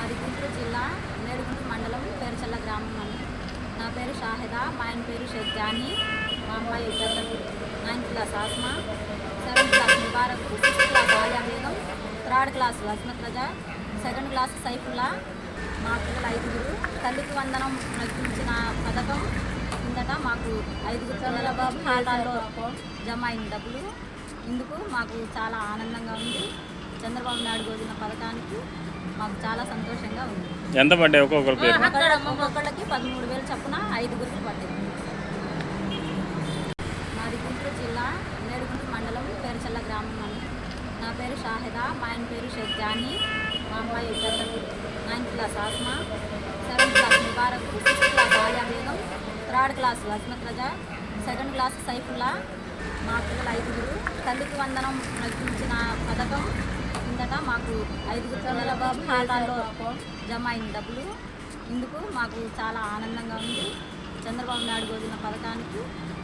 మాది గుంటూరు జిల్లా మేడుగుంటూరు మండలం పేరుచల్ల గ్రామం అని. నా పేరు షాహిదా, మా ఆయన పేరు షేక్ జానీ, మా అమ్మాయి పెద్దలు 9th class Asma, 7th class Mubarak, 6th class Aliya Begum, 3rd class Asmat Raza, 2nd class Saifulla. మా పిల్లలు 5గురు. తల్లికి వందనం ప్రకటించిన పథకం కిందట మాకు 5గురు పిల్లల ఖాతాల్లో జమ అయిన డబ్బులు. ఇందుకు మాకు చాలా ఆనందంగా ఉంది. చంద్రబాబు నాయుడు వదిలిన పథకానికి మాకు చాలా సంతోషంగా ఉంది. ఎంత పడ్డాయి ఒక్కొక్కరికి? ఒక్కొక్కళ్ళకి 13,000 చొప్పున 5గురికి పడ్డాయి. మాది గుంటూరు జిల్లా మేడుగుంటూరు మండలం పేరుచల్ల గ్రామం అని. నా పేరు షాహిదా, మా ఆయన పేరు షేక్ జానీ, మా అమ్మాయి పెద్దలు 9th class Asma, 7th class Mubarak, 6th class Aliya Begum, 3rd class Asmat Raza, 2nd class Saifulla. మా పిల్లలు 5గురు. తల్లికి వందనం ప్రకటించిన పథకం కిందట మాకు 5గురు పిల్లల ఖాతాల్లో జమ అయిన డబ్బులు. ఇందుకు మాకు చాలా ఆనందంగా ఉంది. చంద్రబాబు నాయుడు వదిలిన పథకానికి